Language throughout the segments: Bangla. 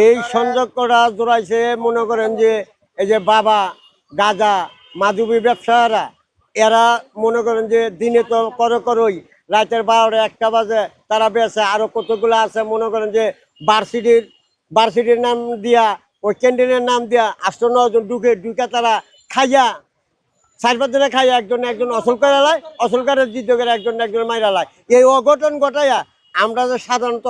এই সংযোগটা জোড়াইছে মনে করেন যে এই যে বাবা গাঁজা মাদুবি ব্যবসায়ীরা এরা মনে করেন যে দিনে তো করই রাতের 12টা 1টা বাজে তারা বেছে আরো কতগুলো আছে মনে করেন যে বার্সিটির নাম দিয়া ওই ক্যান্টিনের নাম দিয়া 8-9 জন ঢুকে তারা খাইয়া 4-5 জনে খাইয়া একজন অসল করে লাই অসল করে দ্বিতীয় করে একজন মাইরা লাই এই অঘটন ঘটাইয়া আমরা যে সাধারণত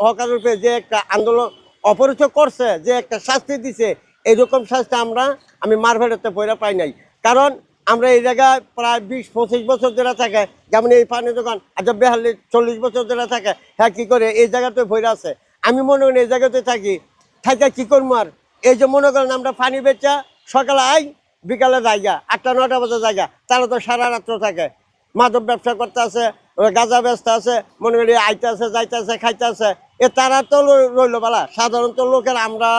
হকারের যে একটা আন্দোলন অপরিচয় করছে যে একটা শাস্তি দিছে এইরকম শাস্তি আমি মারভেড়াতে পয়রা পাই নাই কারণ আমরা এই জায়গায় প্রায় 20-25 বছর ধরে থাকে যেমন এই পানি দোকান আচ্ছা 42-40 বছর ধরে থাকে হ্যাঁ কি করে এই জায়গাতে ভৈরা আছে আমি মনে করি এই জায়গাতে থাকি কি করবো আর এই যে মনে করেন আমরা পানি বেচা সকালে আই বিকালে জায়গা 8টা-9টা বাজে জায়গা তারা তো সারা রাত্র থাকে মাদক ব্যবসা করতে আছে গাঁজা ব্যস্ত আছে মনে করি আইতে আছে যাইতে আছে খাইতে আছে তারা তো রইলো বালা সাধারণত লোকের আমরা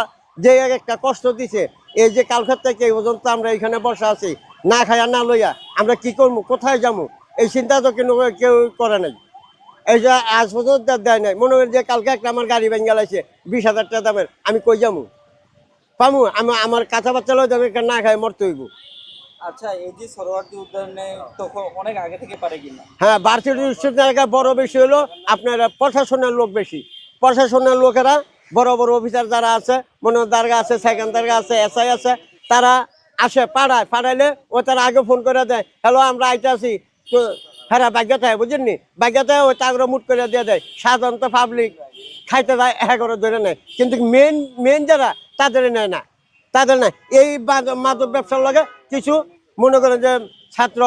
যে একটা কষ্ট দিছে এই যে কালকের থেকে এই পর্যন্ত আমরা এখানে বসে আছি না খাইয়া না লইয়া আমরা কি করবো কোথায় যাবো এই চিন্তা তো কেউ করে নাই এই যে আজ পর্যন্ত দেয় নাই মনে করি যে কালকে একটা আমার গাড়ি ভেঙে গেছে 20,000 টাকা দামের আমি কই যাবো পামু আমার কাঁচা বাচ্চা লই যাবে না খাই মরতে হইব। আচ্ছা এই যে সরোয়ার্দী উদ্যানে তখন অনেক আগে থেকে পারে কিনা হ্যাঁ ভার্সিটি এলাকায় বড় বেশি হলো আপনার প্রশাসনের লোক বেশি প্রশাসনের লোকেরা বড় অফিসার যারা আছে মনে দারগা আছে সেকেন্ড দারগা আছে এসআই আছে তারা আসে পাড়াইলে ও তারা আগে ফোন করে দেয় হ্যালো আমরা আইতে আছি তো হ্যাঁ বাগ্যতা হয় বুঝেননি বাগ্যতা ওই তাগর মুট করে দিয়ে দেয় সাধারণত পাবলিক খাইতে যায় করে ধরে নেয় কিন্তু মেন যারা তাদের নেয় না তাদের না এই মাদক ব্যবসার লগে কিছু মনে করেন যে ছাত্র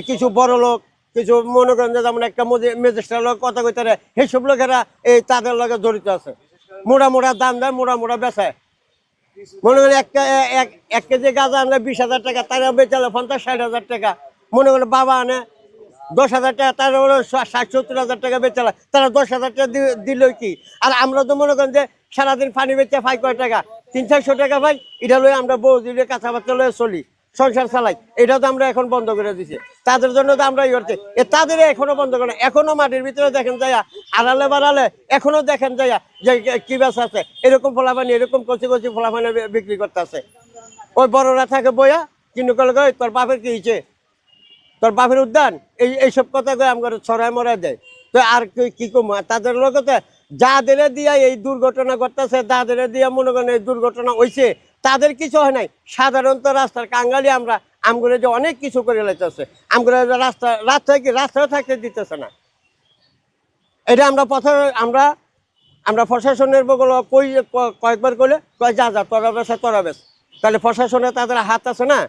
কিছু বড় লোক কিছু মনে করেন যে যেমন একটা ম্যাজিস্ট্রেট লোক কথা কইতে সেইসব লোকেরা এই তাদের লগে জড়িত আছে মোড়া দাম দেয় মোড়া বেচায় মনে করেন এক কেজি গাঁজা আনলে 20,000 টাকা তারা বেচালে 50-60,000 টাকা মনে করেন বাবা আনে 10,000 টাকা তারা 60-70,000 টাকা বেচালে তারা 10,000 টাকা দিল কি আর আমরা তো মনে করেন যে সারাদিন পানি বেচে পাই কয় টাকা 300-400 টাকা পাই এটা লই আমরা বউ দিলে কাঁচাবাচ্চা লয়ে চলি সংসার চালাই এটা তো আমরা এখন বন্ধ করে দিছি তাদের জন্য তো আমরা করছি তাদের এখনো বন্ধ করে এখনো মাটির ভিতরে দেখেন যাইয়া আড়ালে বাড়ালে এখনো দেখেন যাইয়া যে কি বেচা আছে এরকম ফলাফানি এরকম কচি ফলাফানি বিক্রি করতে আছে ওই বড়রা থাকে বইয়া কিন্তু কলে তোর বাপের কি হয়েছে তোর বাপের উদ্যান এইসব কথা কয়ে আমার ছড়ায় মরাই দেয় তো আর কি কমো তাদের লোকতে যাদের দিয়া এই দুর্ঘটনা ঘটতেছে যাদের দিয়া মনে করেন এই দুর্ঘটনা হয়েছে তাদের কিছু হয় নাই সাধারণত রাস্তার কাঙ্গালি আমগুলো যে অনেক কিছু করে লাইতেছে আমগুলো রাস্তায় থাকতে দিতেছে না এটা আমরা প্রশাসনের বগল কয়েকবার করলে যা তোরা বেশ তাহলে প্রশাসনে তাদের হাত আছে না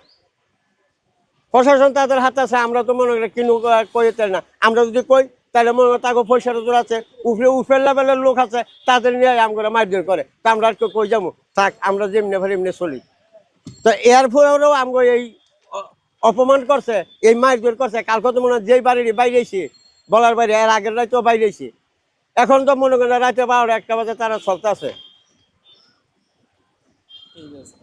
প্রশাসন তাদের হাত আছে আমরা তো মনে করি কিনু কইতে না আমরা যদি কই তাহলে মনে হয় তাকে পয়সার জোর আছে উপরের লেভেলের লোক আছে তাদের নিয়ে আমরা মারধর করে তা আমরা আর কই যাবো থাক আমরা যেমনি এমনি চলি তো এর ফলেও আমরা এই অপমান করছে এই মারধর করছে কালকে তো মনে হয় যেই বাড়ির বাইরেছি বলার বাইরে এর আগের রাতেও বাইরেছি এখন তো মনে করেন রাতে 12টা 1টা বাজে তারা চলতে আছে। ঠিক আছে।